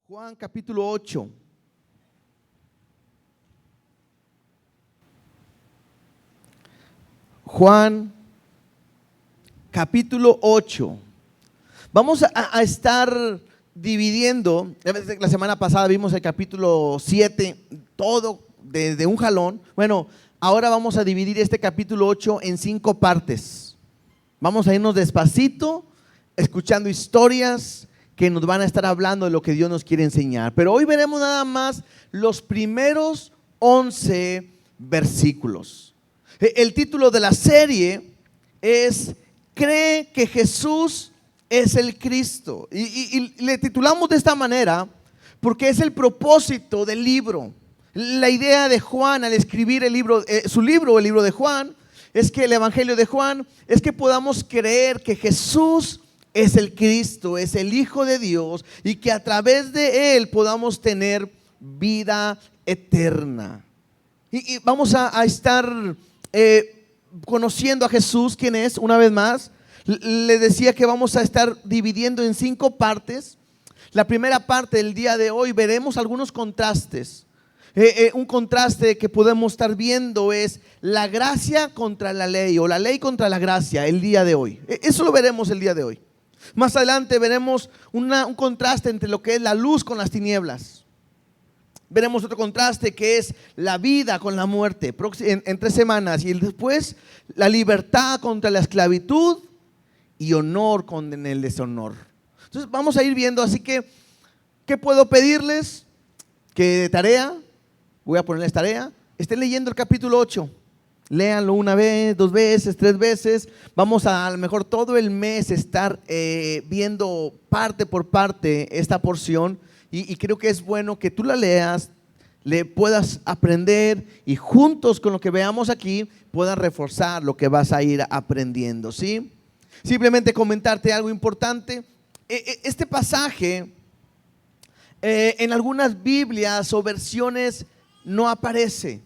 Juan capítulo 8. Juan capítulo 8. Vamos a estar dividiendo. La semana pasada vimos el capítulo 7, todo de un jalón. Bueno, ahora vamos a dividir este capítulo 8 en 5 partes. Vamos a irnos despacito, escuchando historias que nos van a estar hablando de lo que Dios nos quiere enseñar. Pero hoy veremos nada más los primeros 11 versículos. El título de la serie es "Cree que Jesús es el Cristo". Y le titulamos de esta manera porque es el propósito del libro. La idea de Juan al escribir el libro de Juan, es que el Evangelio de Juan es que podamos creer que Jesús es el Cristo, es el Hijo de Dios, y que a través de Él podamos tener vida eterna. Y vamos a estar conociendo a Jesús, quién es, una vez más. Le decía que vamos a estar dividiendo en 5 partes. La primera parte del día de hoy veremos algunos contrastes. Un contraste que podemos estar viendo es la gracia contra la ley, o la ley contra la gracia, el día de hoy. Eso lo veremos el día de hoy. Más adelante veremos un contraste entre lo que es la luz con las tinieblas. Veremos otro contraste que es la vida con la muerte en 3 semanas. Y después la libertad contra la esclavitud y honor con el deshonor. Entonces vamos a ir viendo, así que ¿qué puedo pedirles? Que de tarea, voy a ponerles tarea, estén leyendo el capítulo 8. Léanlo una vez, 2 veces, 3 veces. Vamos a lo mejor todo el mes estar viendo parte por parte esta porción. Y creo que es bueno que tú la leas, le puedas aprender, y juntos con lo que veamos aquí puedan reforzar lo que vas a ir aprendiendo, ¿sí? Simplemente comentarte algo importante. Este pasaje en algunas Biblias o versiones no aparece,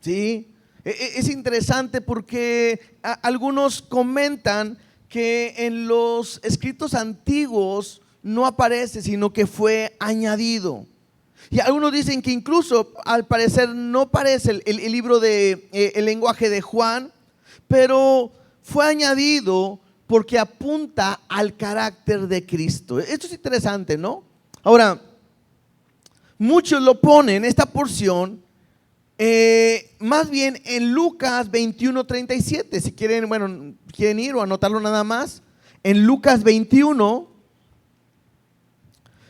¿sí? Es interesante porque algunos comentan que en los escritos antiguos no aparece, sino que fue añadido. Y algunos dicen que incluso al parecer no aparece el libro de el lenguaje de Juan, pero fue añadido porque apunta al carácter de Cristo. Esto es interesante, ¿no? Ahora, muchos lo ponen, esta porción, más bien en Lucas 21:37. Si quieren, quieren ir o anotarlo nada más. En Lucas 21,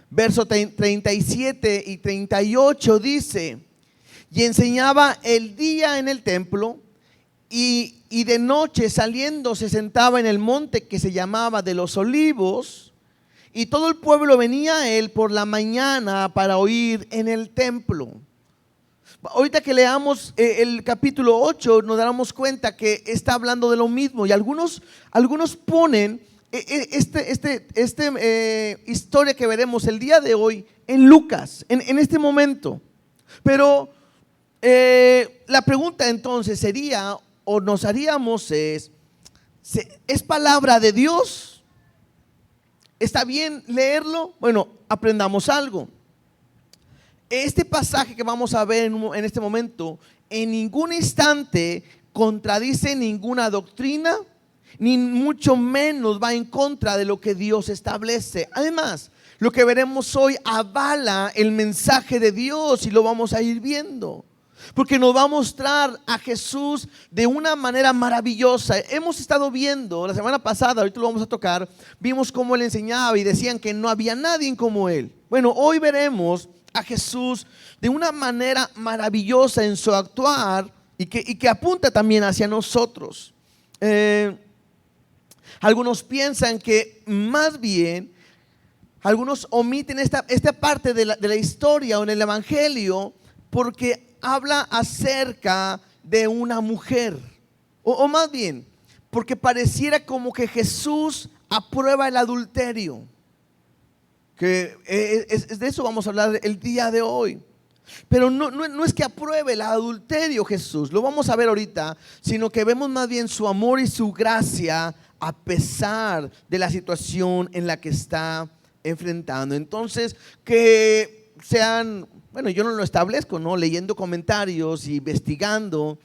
verso 37 y 38 dice: y enseñaba el día en el templo, y de noche saliendo se sentaba en el monte que se llamaba de los Olivos, y todo el pueblo venía a él por la mañana para oír en el templo. Ahorita que leamos el capítulo 8 nos daremos cuenta que está hablando de lo mismo, y algunos ponen historia que veremos el día de hoy en Lucas, en este momento. Pero la pregunta entonces sería, o nos haríamos, ¿es palabra de Dios? ¿Está bien leerlo? Bueno, aprendamos algo. Este pasaje que vamos a ver en este momento en ningún instante contradice ninguna doctrina, ni mucho menos va en contra de lo que Dios establece. Además, lo que veremos hoy avala el mensaje de Dios, y lo vamos a ir viendo, porque nos va a mostrar a Jesús de una manera maravillosa. Hemos estado viendo la semana pasada, ahorita lo vamos a tocar, vimos cómo Él enseñaba y decían que no había nadie como Él. Bueno, hoy veremos a Jesús de una manera maravillosa en su actuar, y que apunta también hacia nosotros. Algunos piensan que más bien, algunos omiten esta parte de la historia o en el Evangelio porque habla acerca de una mujer, o más bien porque pareciera como que Jesús aprueba el adulterio, que es de eso vamos a hablar el día de hoy. Pero no es que apruebe el adulterio Jesús, lo vamos a ver ahorita, sino que vemos más bien su amor y su gracia a pesar de la situación en la que está enfrentando. Entonces, que sean, bueno, yo no lo establezco, ¿no? Leyendo comentarios, investigando,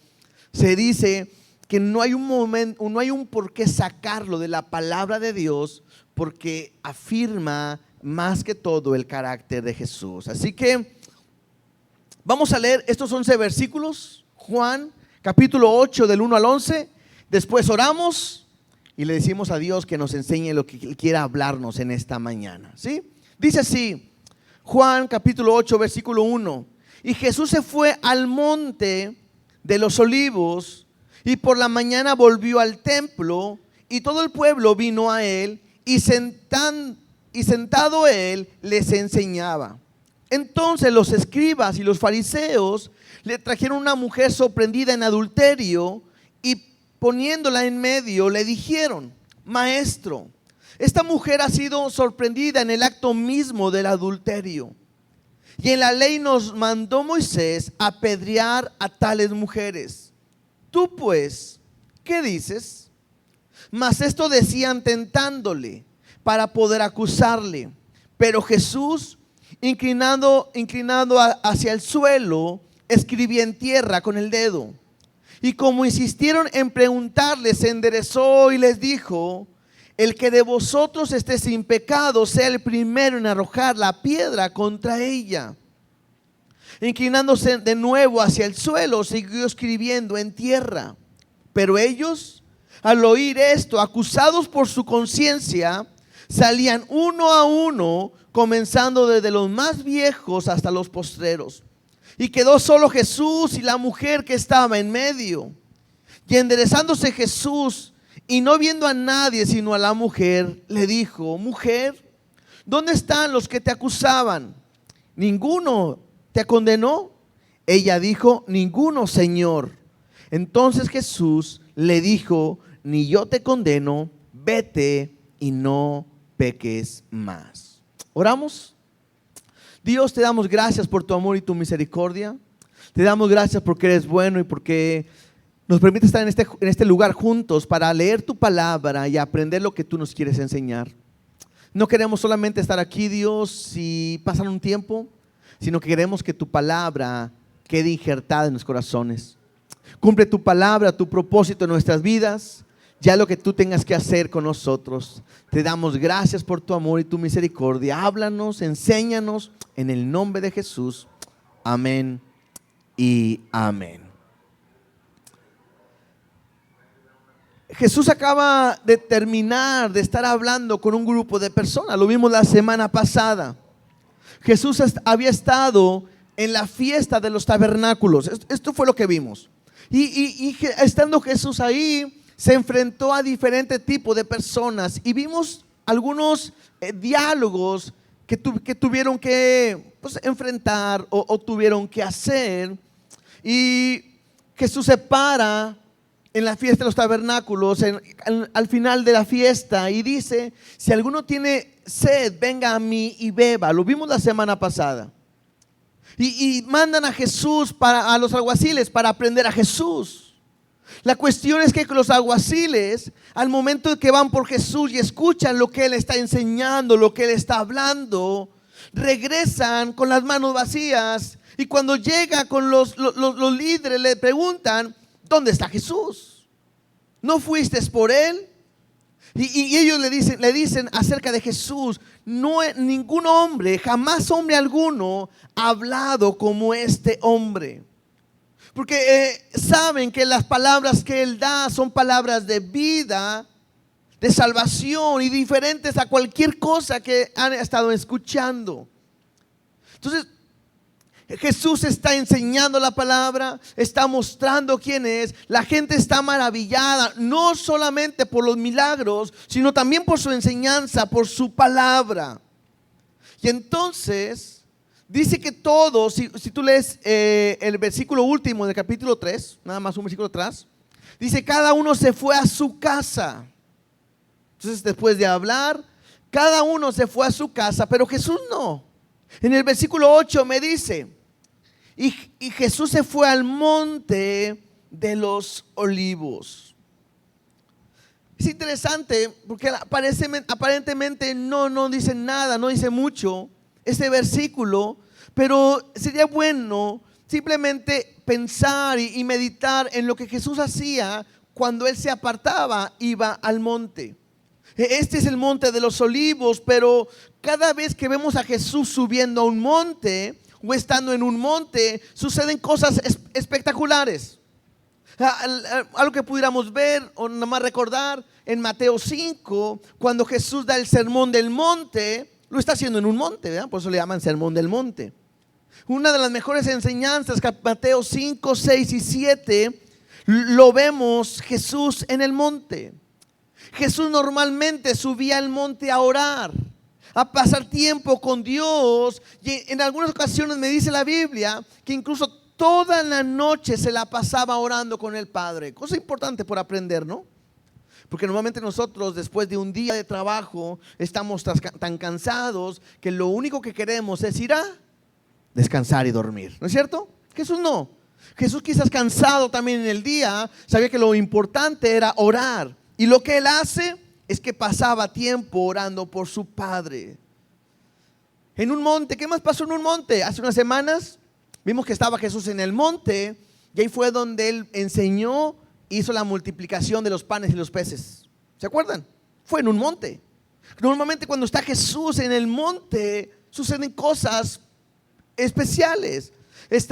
se dice que no hay un momento, no hay un por qué sacarlo de la palabra de Dios, porque afirma más que todo el carácter de Jesús. Así que vamos a leer estos 11 versículos, Juan capítulo 8 del 1 al 11. Después oramos y le decimos a Dios que nos enseñe lo que quiera hablarnos en esta mañana, ¿sí? Dice así, Juan capítulo 8 versículo 1: y Jesús se fue al monte de los olivos, y por la mañana volvió al templo, y todo el pueblo vino a él, y sentado él les enseñaba. Entonces los escribas y los fariseos le trajeron una mujer sorprendida en adulterio, y poniéndola en medio le dijeron: Maestro, esta mujer ha sido sorprendida en el acto mismo del adulterio, y en la ley nos mandó Moisés apedrear a tales mujeres. Tú pues, ¿qué dices? Mas esto decían tentándole para poder acusarle. Pero Jesús, inclinado hacia el suelo, escribía en tierra con el dedo. Y como insistieron en preguntarle, se enderezó y les dijo: el que de vosotros esté sin pecado, sea el primero en arrojar la piedra contra ella. Inclinándose de nuevo hacia el suelo, siguió escribiendo en tierra. Pero ellos, al oír esto, acusados por su conciencia, salían uno a uno, comenzando desde los más viejos hasta los postreros. Y quedó solo Jesús y la mujer que estaba en medio. Y enderezándose Jesús, y no viendo a nadie sino a la mujer, le dijo: Mujer, ¿dónde están los que te acusaban? ¿Ninguno te condenó? Ella dijo: Ninguno, Señor. Entonces Jesús le dijo: Ni yo te condeno, vete y no peques más. ¿Oramos? Dios, te damos gracias por tu amor y tu misericordia. Te damos gracias porque eres bueno y porque nos permite estar en este lugar juntos para leer tu palabra y aprender lo que tú nos quieres enseñar. No queremos solamente estar aquí, Dios, y pasar un tiempo, sino que queremos que tu palabra quede injertada en los corazones. Cumple tu palabra, tu propósito en nuestras vidas, ya lo que tú tengas que hacer con nosotros. Te damos gracias por tu amor y tu misericordia. Háblanos, enséñanos en el nombre de Jesús. Amén y amén. Jesús acaba de terminar de estar hablando con un grupo de personas. Lo vimos la semana pasada. Jesús había estado en la fiesta de los tabernáculos. Esto fue lo que vimos. Y estando Jesús ahí, se enfrentó a diferentes tipos de personas. Y vimos algunos diálogos que tuvieron que enfrentar o tuvieron que hacer. Y Jesús se para en la fiesta de los tabernáculos, al final de la fiesta, y dice: si alguno tiene sed, venga a mí y beba. Lo vimos la semana pasada. Y mandan a Jesús, a los alguaciles, para aprender a Jesús. La cuestión es que los alguaciles, al momento de que van por Jesús y escuchan lo que Él está enseñando, lo que Él está hablando, regresan con las manos vacías. Y cuando llega con los líderes, le preguntan: ¿dónde está Jesús? ¿No fuiste por Él? Y ellos le dicen acerca de Jesús: no, ningún hombre, jamás hombre alguno ha hablado como este hombre. Porque saben que las palabras que Él da son palabras de vida, de salvación y diferentes a cualquier cosa que han estado escuchando. Entonces, Jesús está enseñando la palabra, está mostrando quién es. La gente está maravillada, no solamente por los milagros, sino también por su enseñanza, por su palabra. Y entonces dice que todos, si tú lees el versículo último del capítulo 3, nada más un versículo atrás, dice: cada uno se fue a su casa. Entonces, después de hablar, cada uno se fue a su casa, pero Jesús no. En el versículo 8 me dice: y Jesús se fue al monte de los olivos. Es interesante porque aparentemente no dice nada, no dice mucho este versículo, pero sería bueno simplemente pensar y meditar en lo que Jesús hacía cuando Él se apartaba, iba al monte. Este es el monte de los olivos, pero cada vez que vemos a Jesús subiendo a un monte o estando en un monte, suceden cosas espectaculares. Algo que pudiéramos ver o nada más recordar en Mateo 5, cuando Jesús da el sermón del monte, lo está haciendo en un monte, ¿verdad? Por eso le llaman sermón del monte. Una de las mejores enseñanzas, Mateo 5, 6 y 7, lo vemos Jesús en el monte. Jesús normalmente subía al monte a orar, a pasar tiempo con Dios, y en algunas ocasiones me dice la Biblia que incluso toda la noche se la pasaba orando con el Padre. Cosa importante por aprender, ¿no? Porque normalmente nosotros, después de un día de trabajo, estamos tan cansados que lo único que queremos es ir a descansar y dormir, ¿no es cierto? Jesús no. Jesús, quizás cansado también en el día, sabía que lo importante era orar. Y lo que Él hace es que pasaba tiempo orando por su Padre. En un monte, ¿qué más pasó en un monte? Hace unas semanas vimos que estaba Jesús en el monte, y ahí fue donde Él enseñó, hizo la multiplicación de los panes y los peces. ¿Se acuerdan? Fue en un monte. Normalmente cuando está Jesús en el monte, suceden cosas especiales. ¿Se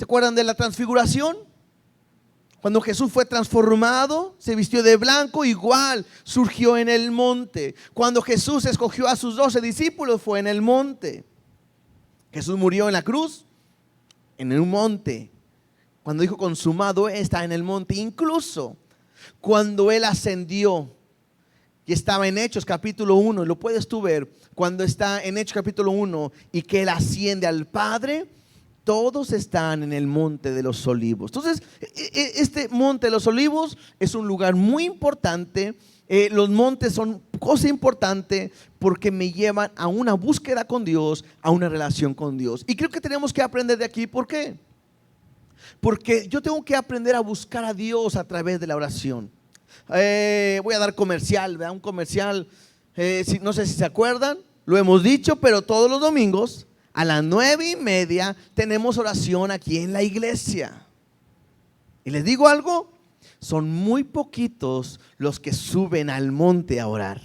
acuerdan de la transfiguración? Cuando Jesús fue transformado, se vistió de blanco, igual surgió en el monte. Cuando Jesús escogió a sus 12 discípulos, fue en el monte. Jesús murió en la cruz, en un monte. Cuando dijo consumado está en el monte. Incluso cuando Él ascendió y estaba en Hechos capítulo 1, lo puedes tú ver, cuando está en Hechos capítulo 1 y que Él asciende al Padre, todos están en el monte de los olivos. Entonces, este monte de los olivos es un lugar muy importante. Los montes son cosa importante porque me llevan a una búsqueda con Dios, a una relación con Dios. Y creo que tenemos que aprender de aquí. ¿Por qué? Porque yo tengo que aprender a buscar a Dios a través de la oración. Voy a dar comercial, ¿verdad? Un comercial, no sé si se acuerdan, lo hemos dicho, pero todos los domingos a las 9:30 tenemos oración aquí en la iglesia. Y les digo algo, son muy poquitos los que suben al monte a orar.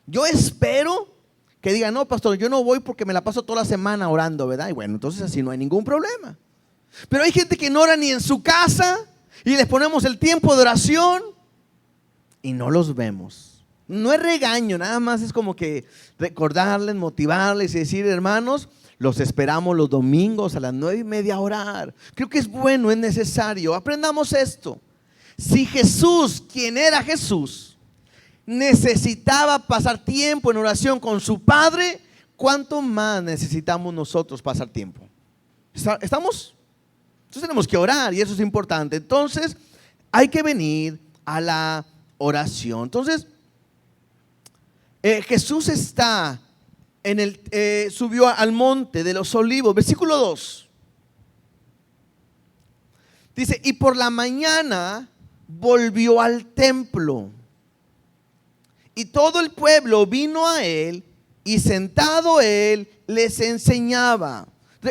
Yo espero que digan, no, pastor, yo no voy porque me la paso toda la semana orando, ¿verdad? Y bueno, entonces así no hay ningún problema. Pero hay gente que no ora ni en su casa y les ponemos el tiempo de oración y no los vemos. No es regaño, nada más es como que recordarles, motivarles y decir, hermanos, los esperamos los domingos a las 9:30 a orar. Creo que es bueno, es necesario. Aprendamos esto. Si Jesús, quien era Jesús, necesitaba pasar tiempo en oración con su Padre, ¿cuánto más necesitamos nosotros pasar tiempo? ¿Estamos? Entonces tenemos que orar y eso es importante. Entonces hay que venir a la oración. Entonces Jesús está subió al monte de los olivos, versículo 2. Dice, y por la mañana volvió al templo. Y todo el pueblo vino a Él y sentado Él les enseñaba.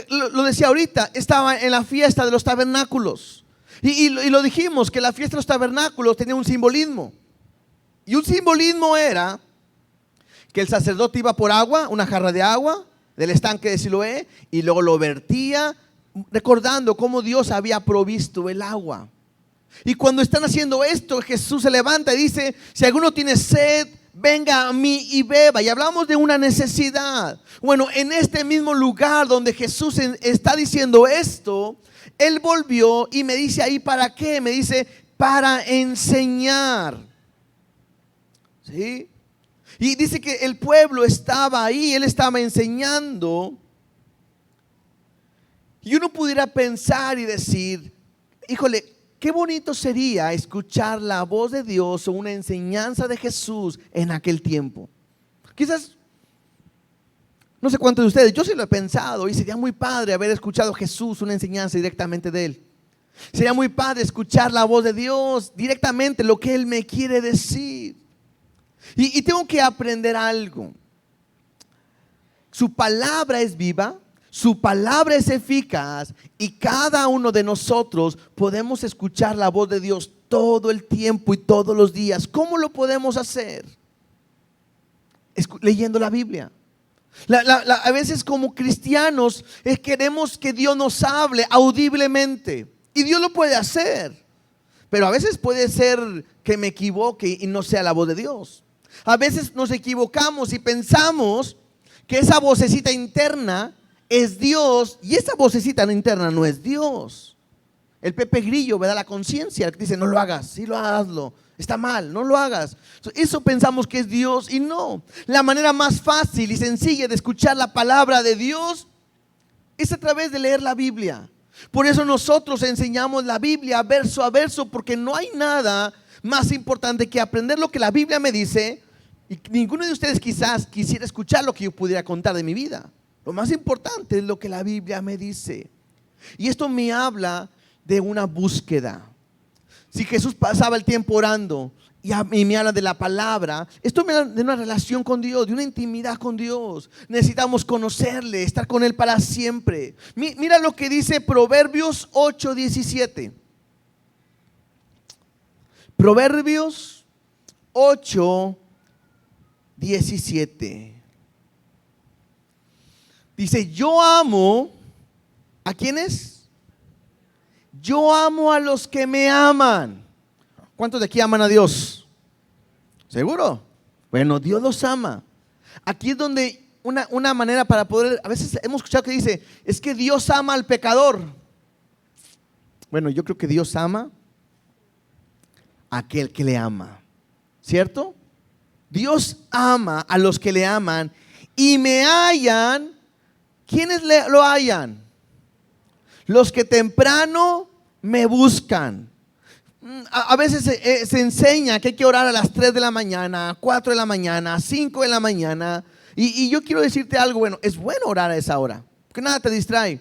Lo decía ahorita, estaba en la fiesta de los tabernáculos. Y lo dijimos, que la fiesta de los tabernáculos tenía un simbolismo. Y un simbolismo era que el sacerdote iba por agua, una jarra de agua del estanque de Siloé, y luego lo vertía, recordando cómo Dios había provisto el agua. Y cuando están haciendo esto, Jesús se levanta y dice, si alguno tiene sed, venga a mí y beba. Y hablamos de una necesidad. Bueno, en este mismo lugar donde Jesús está diciendo esto, Él volvió y me dice ahí, ¿para qué? Me dice, para enseñar. ¿Sí? Y dice que el pueblo estaba ahí, Él estaba enseñando. Y uno pudiera pensar y decir, híjole, qué bonito sería escuchar la voz de Dios o una enseñanza de Jesús en aquel tiempo. Quizás, no sé cuántos de ustedes, yo sí lo he pensado y sería muy padre haber escuchado a Jesús, una enseñanza directamente de Él. Sería muy padre escuchar la voz de Dios directamente, lo que Él me quiere decir. Y tengo que aprender algo. Su palabra es viva, su palabra es eficaz, y cada uno de nosotros podemos escuchar la voz de Dios todo el tiempo y todos los días. ¿Cómo lo podemos hacer? Leyendo la Biblia. A veces como cristianos queremos que Dios nos hable audiblemente, y Dios lo puede hacer, pero a veces puede ser que me equivoque y no sea la voz de Dios. A veces nos equivocamos y pensamos que esa vocecita interna es Dios, y esa vocecita interna no es Dios. El Pepe Grillo, ¿verdad? La conciencia que dice: no lo hagas, sí lo hazlo, está mal, no lo hagas. Eso pensamos que es Dios, y no. La manera más fácil y sencilla de escuchar la palabra de Dios es a través de leer la Biblia. Por eso nosotros enseñamos la Biblia verso a verso, porque no hay nada más importante que aprender lo que la Biblia me dice. Y ninguno de ustedes quizás quisiera escuchar lo que yo pudiera contar de mi vida. Lo más importante es lo que la Biblia me dice. Y esto me habla de una búsqueda. Si Jesús pasaba el tiempo orando y me habla de la palabra, esto me habla de una relación con Dios, de una intimidad con Dios. Necesitamos conocerle, estar con Él para siempre. Mira lo que dice Proverbios 8:17. Proverbios 8:17. Dice: yo amo, ¿a quiénes? Yo amo a los que me aman. ¿Cuántos de aquí aman a Dios? ¿Seguro? Bueno, Dios los ama. Aquí es donde una manera para poder, a veces hemos escuchado que dice: es que Dios ama al pecador. Bueno, yo creo que Dios ama a aquel que le ama, ¿cierto? Dios ama a los que le aman y me hallan. ¿Quiénes lo hallan? Los que temprano me buscan. A veces se enseña que hay que orar a las 3 de la mañana, 4 de la mañana, 5 de la mañana. Y yo quiero decirte algo, bueno, es bueno orar a esa hora, porque nada te distrae.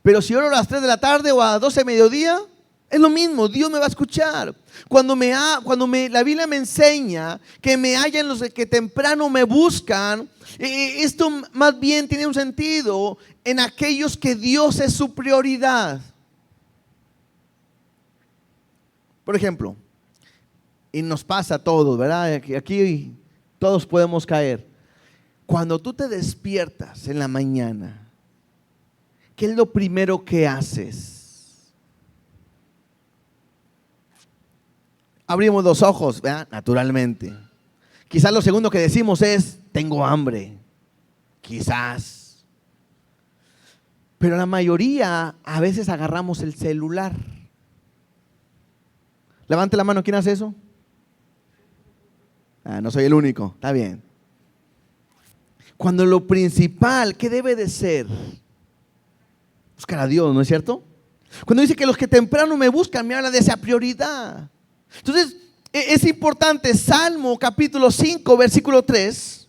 Pero si oro a las 3 de la tarde o a las 12 de mediodía, es lo mismo, Dios me va a escuchar. Cuando la Biblia me enseña que me hallan los que temprano me buscan, esto más bien tiene un sentido en aquellos que Dios es su prioridad. Por ejemplo, y nos pasa a todos, ¿verdad? Aquí todos podemos caer. Cuando tú te despiertas en la mañana, ¿qué es lo primero que haces? Abrimos los ojos, ¿verdad? Naturalmente. Quizás lo segundo que decimos es: tengo hambre. Quizás. Pero la mayoría a veces agarramos el celular. Levante la mano, ¿quién hace eso? No soy el único, está bien. Cuando lo principal, ¿qué debe de ser? Buscar a Dios, ¿no es cierto? Cuando dice que los que temprano me buscan, me habla de esa prioridad. Entonces, es importante. Salmo capítulo 5, versículo 3.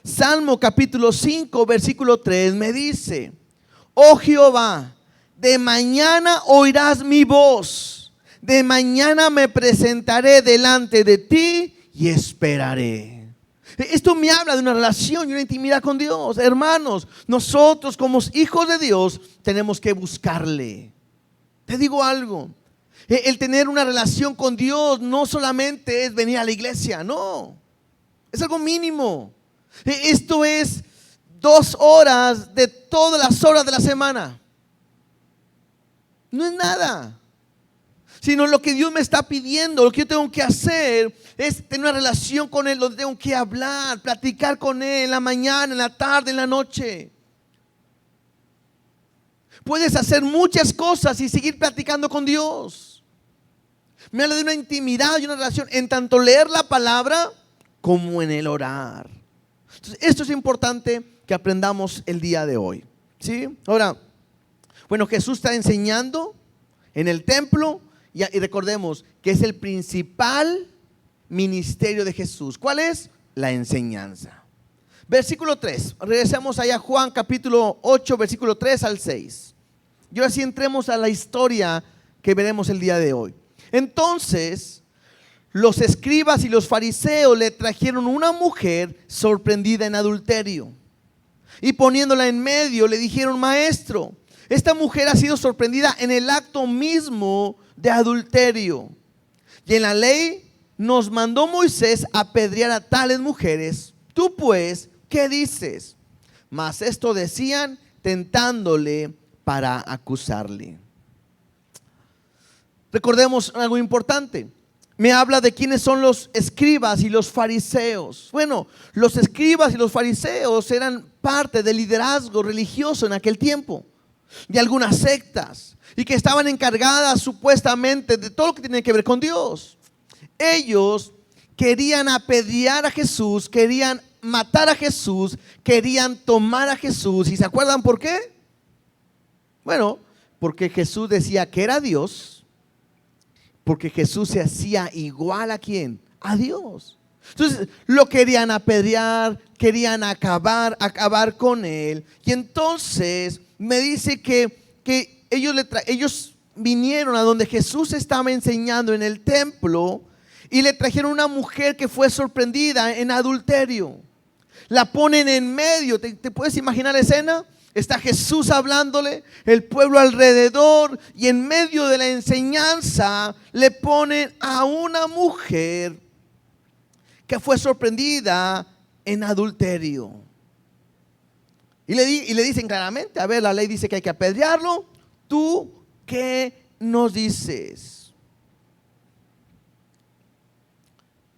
Salmo capítulo 5, versículo 3 me dice: oh Jehová, de mañana oirás mi voz, de mañana me presentaré delante de ti y esperaré. Esto me habla de una relación y una intimidad con Dios. Hermanos, nosotros como hijos de Dios tenemos que buscarle. Te digo algo, el tener una relación con Dios no solamente es venir a la iglesia, no, es algo mínimo. Esto es 2 horas de todas las horas de la semana. No es nada, sino lo que Dios me está pidiendo, lo que yo tengo que hacer es tener una relación con Él, donde tengo que hablar, platicar con Él en la mañana, en la tarde, en la noche. Puedes hacer muchas cosas y seguir platicando con Dios. Me habla de una intimidad y una relación en tanto leer la palabra como en el orar. Entonces, esto es importante que aprendamos el día de hoy, ¿sí? Ahora, bueno, Jesús está enseñando en el templo y recordemos que es el principal ministerio de Jesús. ¿Cuál es? La enseñanza. Versículo 3. Regresamos allá a Juan capítulo 8, versículo 3 al 6. Y ahora sí entremos a la historia que veremos el día de hoy. Entonces, los escribas y los fariseos le trajeron una mujer sorprendida en adulterio. Y poniéndola en medio, le dijeron: Maestro, esta mujer ha sido sorprendida en el acto mismo de adulterio. Y en la ley nos mandó Moisés apedrear a tales mujeres. Tú pues, ¿qué dices? Mas esto decían, tentándole para acusarle. Recordemos algo importante. Me habla de quiénes son los escribas y los fariseos. Bueno, los escribas y los fariseos eran parte del liderazgo religioso en aquel tiempo, de algunas sectas, y que estaban encargadas supuestamente de todo lo que tiene que ver con Dios. Ellos querían apedrear a Jesús, querían matar a Jesús, querían tomar a Jesús. ¿Y se acuerdan por qué? Bueno, porque Jesús decía que era Dios. Porque Jesús se hacía igual ¿a quién? A Dios. Entonces lo querían apedrear, querían acabar con él. Y entonces me dice que ellos vinieron a donde Jesús estaba enseñando en el templo y le trajeron una mujer que fue sorprendida en adulterio. La ponen en medio. ¿Te puedes imaginar la escena? Está Jesús hablándole, el pueblo alrededor, y en medio de la enseñanza le ponen a una mujer que fue sorprendida en adulterio. Y le dicen claramente: a ver, la ley dice que hay que apedrearlo. ¿Tú qué nos dices?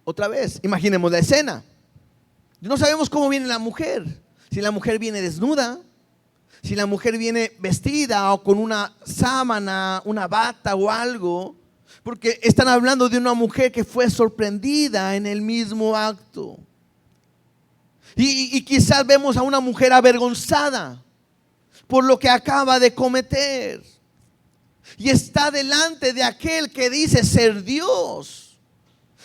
Otra vez, imaginemos la escena. No sabemos cómo viene la mujer. Si la mujer viene desnuda, si la mujer viene vestida o con una sábana, una bata o algo, porque están hablando de una mujer que fue sorprendida en el mismo acto. Y quizás vemos a una mujer avergonzada por lo que acaba de cometer. Y está delante de aquel que dice ser Dios,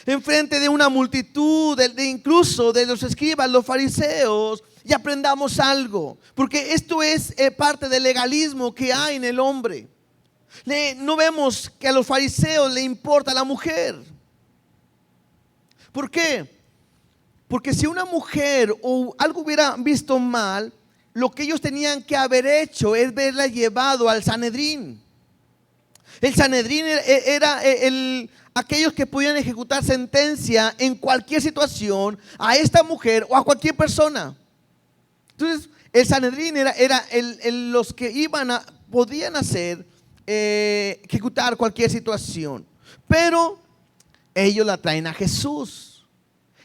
enfrente de una multitud, incluso de los escribas, los fariseos. Y aprendamos algo, porque esto es parte del legalismo que hay en el hombre. No vemos que a los fariseos le importa la mujer. ¿Por qué? Porque si una mujer o algo hubiera visto mal, lo que ellos tenían que haber hecho es verla llevado al Sanedrín. El Sanedrín era aquellos que podían ejecutar sentencia en cualquier situación a esta mujer o a cualquier persona. Entonces el Sanedrín era los que podían ejecutar cualquier situación. Pero ellos la traen a Jesús.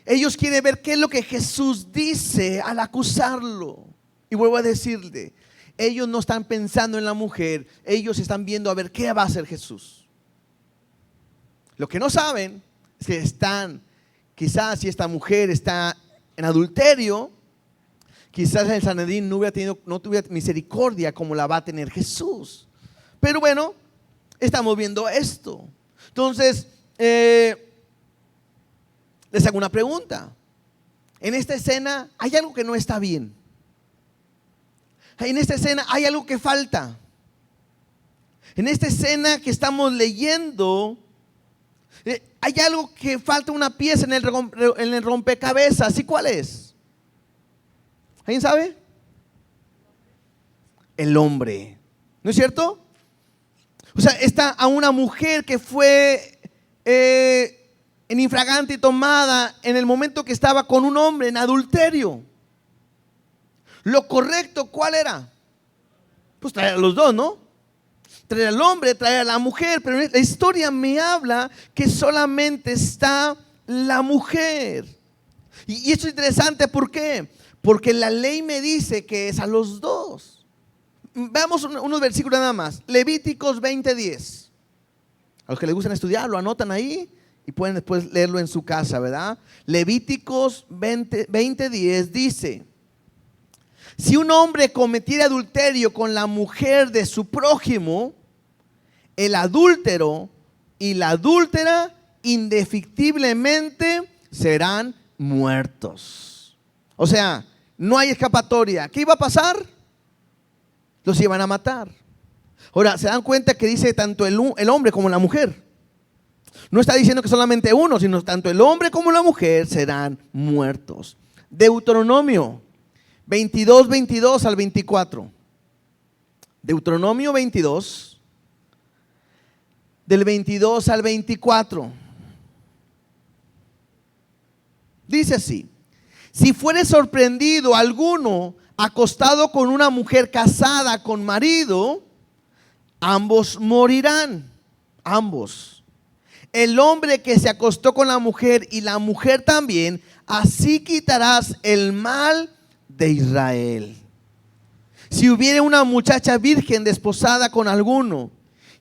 Ellos quieren ver qué es lo que Jesús dice al acusarlo. Y vuelvo a decirle, ellos no están pensando en la mujer, ellos están viendo a ver qué va a hacer Jesús. Lo que no saben es que quizás si esta mujer está en adulterio, quizás el Sanedrín no tuviera misericordia como la va a tener Jesús. Pero bueno, estamos viendo esto. Entonces, les hago una pregunta. En esta escena hay algo que no está bien. En esta escena hay algo que falta. En esta escena que estamos leyendo, hay algo que falta, una pieza en el rompecabezas. ¿Y cuál es? ¿Alguien sabe? El hombre. ¿No es cierto? O sea, está a una mujer que fue en infragante y tomada en el momento que estaba con un hombre en adulterio. Lo correcto, ¿cuál era? Pues traer a los dos, ¿no? Traer al hombre, traer a la mujer. Pero la historia me habla que solamente está la mujer. Y esto es interesante, ¿por qué? Porque la ley me dice que es a los dos. Veamos unos versículos nada más. Levíticos 20:10. A los que les gustan estudiar, lo anotan ahí y pueden después leerlo en su casa, ¿verdad? Levíticos 20:10 dice: si un hombre cometiera adulterio con la mujer de su prójimo, el adúltero y la adúltera indefectiblemente serán muertos. O sea, no hay escapatoria. ¿Qué iba a pasar? Los iban a matar. Ahora, ¿se dan cuenta que dice tanto el hombre como la mujer? No está diciendo que solamente uno, sino tanto el hombre como la mujer serán muertos. Deuteronomio 22, 22 al 24. Deuteronomio 22, del 22 al 24. Dice así: si fuere sorprendido alguno acostado con una mujer casada con marido, ambos morirán, ambos. El hombre que se acostó con la mujer y la mujer también, así quitarás el mal de Israel. Si hubiere una muchacha virgen desposada con alguno,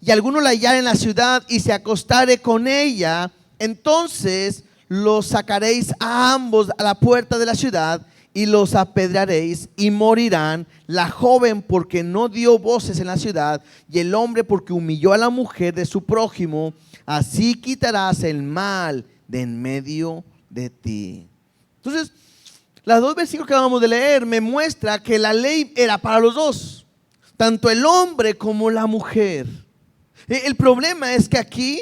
y alguno la hallara en la ciudad y se acostare con ella, entonces los sacaréis a ambos a la puerta de la ciudad y los apedrearéis y morirán, la joven porque no dio voces en la ciudad y el hombre porque humilló a la mujer de su prójimo. Así quitarás el mal de en medio de ti. Entonces, los dos versículos que acabamos de leer me muestra que la ley era para los dos, tanto el hombre como la mujer. El problema es que aquí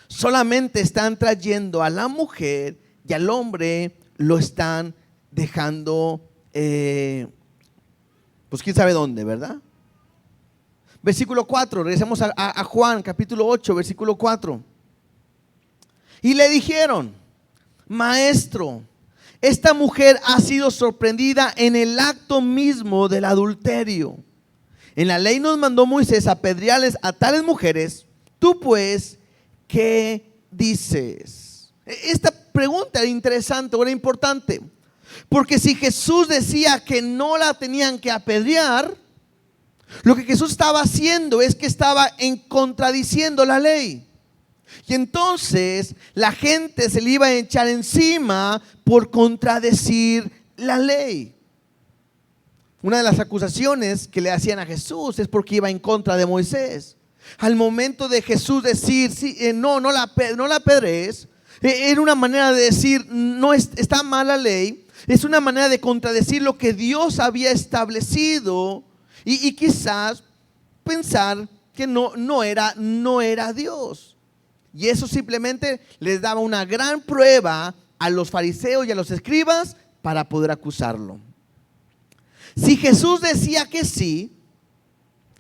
solamente están trayendo a la mujer y al hombre lo están dejando, pues quién sabe dónde, ¿verdad? Versículo 4, regresamos a Juan capítulo 8, versículo 4. Y le dijeron: Maestro, esta mujer ha sido sorprendida en el acto mismo del adulterio. En la ley nos mandó Moisés apedrearles a tales mujeres. Tú pues, ¿qué dices? Esta pregunta era interesante, era importante, porque si Jesús decía que no la tenían que apedrear, lo que Jesús estaba haciendo es que estaba contradiciendo la ley. Y entonces la gente se le iba a echar encima por contradecir la ley. Una de las acusaciones que le hacían a Jesús es porque iba en contra de Moisés. Al momento de Jesús decir, sí, no la apedrees, era una manera de decir, no está mal la ley. Es una manera de contradecir lo que Dios había establecido y quizás pensar que no era Dios. Y eso simplemente les daba una gran prueba a los fariseos y a los escribas para poder acusarlo. Si Jesús decía que sí,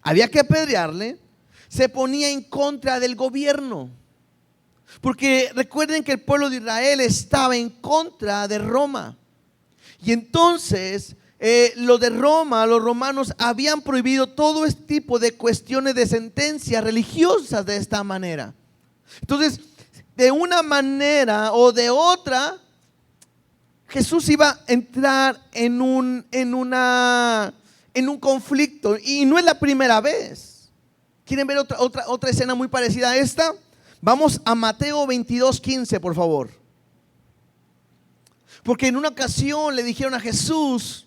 había que apedrearle, se ponía en contra del gobierno. Porque recuerden que el pueblo de Israel estaba en contra de Roma. Y entonces los de Roma, los romanos, habían prohibido todo este tipo de cuestiones de sentencias religiosas de esta manera. Entonces, de una manera o de otra, Jesús iba a entrar en un conflicto, y no es la primera vez. ¿Quieren ver otra escena muy parecida a esta? Vamos a Mateo 22:15, por favor. Porque en una ocasión le dijeron a Jesús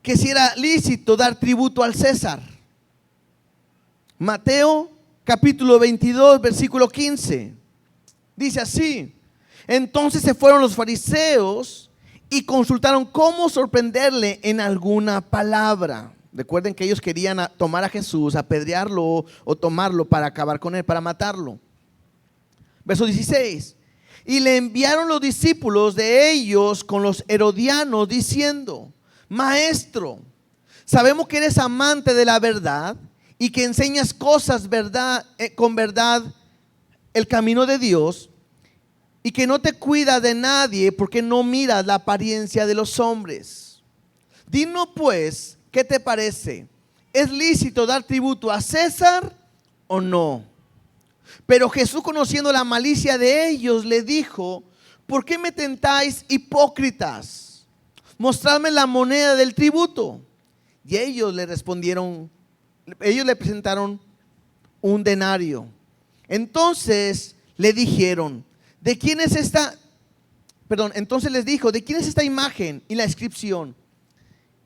que si era lícito dar tributo al César. Mateo capítulo 22, versículo 15. Dice así: entonces se fueron los fariseos y consultaron cómo sorprenderle en alguna palabra. Recuerden que ellos querían tomar a Jesús, apedrearlo o tomarlo para acabar con él, para matarlo. Verso 16. Y le enviaron los discípulos de ellos con los herodianos diciendo: Maestro, sabemos que eres amante de la verdad y que enseñas cosas con verdad el camino de Dios, y que no te cuidas de nadie porque no miras la apariencia de los hombres. Dinos pues, ¿qué te parece? ¿Es lícito dar tributo a César o no? Pero Jesús, conociendo la malicia de ellos, le dijo: ¿por qué me tentáis, hipócritas? Mostradme la moneda del tributo. Y ellos le respondieron, ellos le presentaron un denario. Entonces le dijeron: ¿de quién es esta? Entonces les dijo: ¿de quién es esta imagen y la inscripción?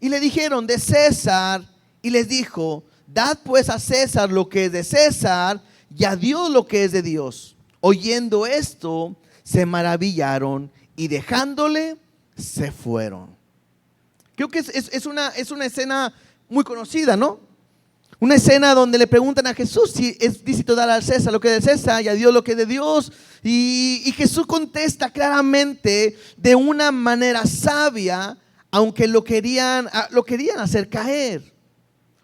Y le dijeron: de César. Y les dijo: dad pues a César lo que es de César y a Dios lo que es de Dios. Oyendo esto, se maravillaron y dejándole, se fueron. Creo que es una escena muy conocida, ¿no? Una escena donde le preguntan a Jesús si es lícito dar al César lo que es de César y a Dios lo que es de Dios. Y Jesús contesta claramente de una manera sabia, aunque lo querían hacer caer.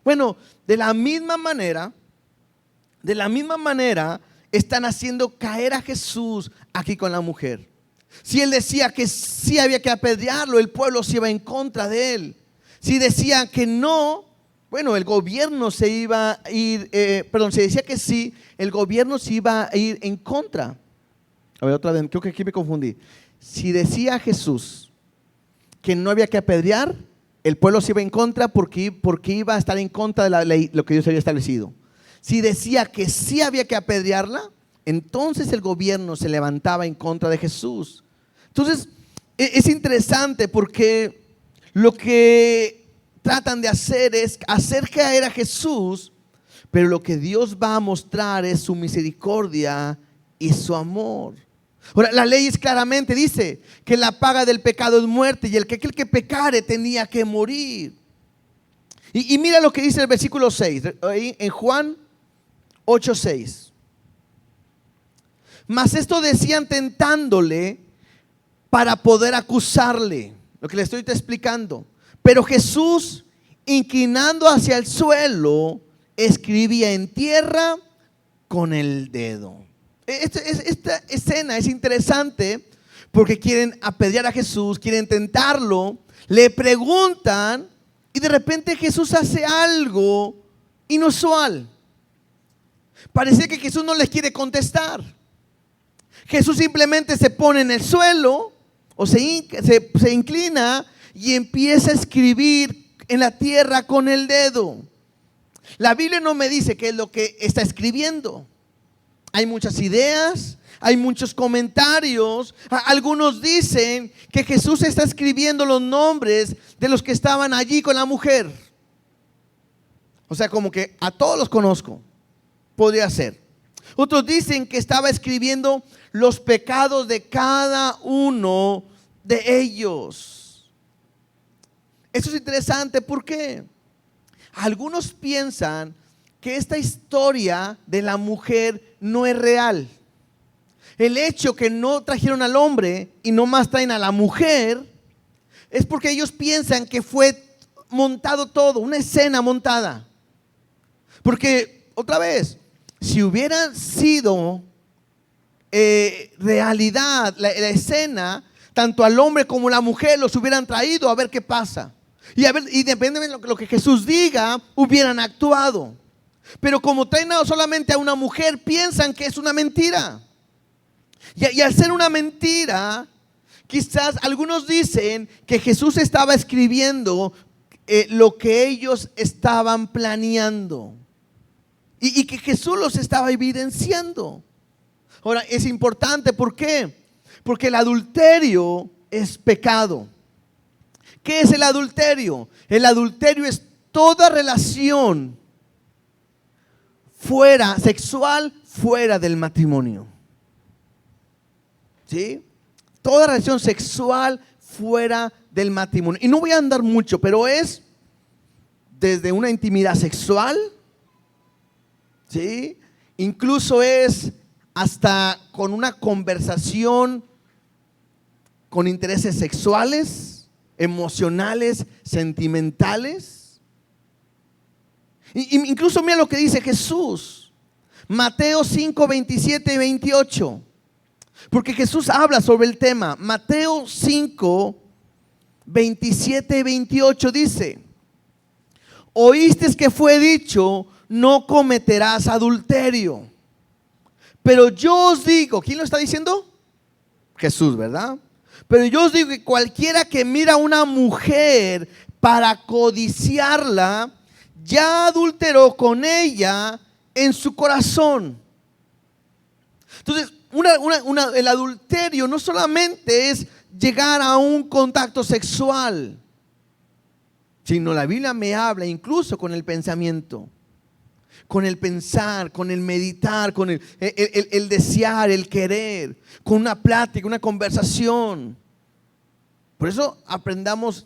Bueno, de la misma manera están haciendo caer a Jesús aquí con la mujer. Si él decía que sí había que apedrearlo, el pueblo se iba en contra de él. Si decía que no, bueno, el gobierno se iba a ir, si decía que sí, el gobierno se iba a ir en contra. A ver, otra vez, creo que aquí me confundí. Si decía Jesús que no había que apedrear, el pueblo se iba en contra porque iba a estar en contra de la ley, lo que Dios había establecido. Si decía que sí había que apedrearla, entonces el gobierno se levantaba en contra de Jesús. Entonces, es interesante porque lo que tratan de hacer es hacer caer a Jesús, pero lo que Dios va a mostrar es su misericordia y su amor. Ahora, la ley claramente dice que la paga del pecado es muerte y aquel que pecare tenía que morir. Y mira lo que dice el versículo 6, en Juan 8:6. Mas esto decían tentándole para poder acusarle, lo que le estoy explicando. Pero Jesús, inclinando hacia el suelo, escribía en tierra con el dedo. Esta escena es interesante porque quieren apedrear a Jesús, quieren tentarlo, le preguntan y de repente Jesús hace algo inusual. Parece que Jesús no les quiere contestar. Jesús simplemente se pone en el suelo o se inclina y empieza a escribir en la tierra con el dedo. La Biblia no me dice qué es lo que está escribiendo. Hay muchas ideas, hay muchos comentarios. Algunos dicen que Jesús está escribiendo los nombres de los que estaban allí con la mujer. O sea, como que a todos los conozco. Podría ser. Otros dicen que estaba escribiendo los pecados de cada uno de ellos. Eso es interesante. ¿Por qué? Algunos piensan que esta historia de la mujer no es real. El hecho que no trajeron al hombre y no más traen a la mujer es porque ellos piensan que fue montado todo, una escena montada. Porque, otra vez, si hubiera sido realidad la escena, tanto al hombre como a la mujer los hubieran traído a ver qué pasa. Y depende de lo que Jesús diga, hubieran actuado. Pero como traen solamente a una mujer, piensan que es una mentira. Y al ser una mentira, quizás algunos dicen que Jesús estaba escribiendo lo que ellos estaban planeando. Y que Jesús los estaba evidenciando. Ahora, es importante, ¿por qué? Porque el adulterio es pecado. ¿Qué es el adulterio? El adulterio es toda relación sexual fuera del matrimonio. ¿Sí? Toda relación sexual fuera del matrimonio. Y no voy a andar mucho, pero es desde una intimidad sexual, ¿sí? Incluso es hasta con una conversación con intereses sexuales, emocionales, sentimentales. Incluso mira lo que dice Jesús, Mateo 5, 27 y 28. Porque Jesús habla sobre el tema. Mateo 5, 27 y 28 dice: oísteis que fue dicho, no cometerás adulterio. Pero yo os digo, ¿quién lo está diciendo? Jesús, ¿verdad? Pero yo os digo que cualquiera que mira a una mujer para codiciarla, ya adulteró con ella en su corazón. Entonces, el adulterio no solamente es llegar a un contacto sexual, sino la Biblia me habla incluso con el pensamiento, con el pensar, con el meditar, con el desear, el querer, con una plática, una conversación. Por eso aprendamos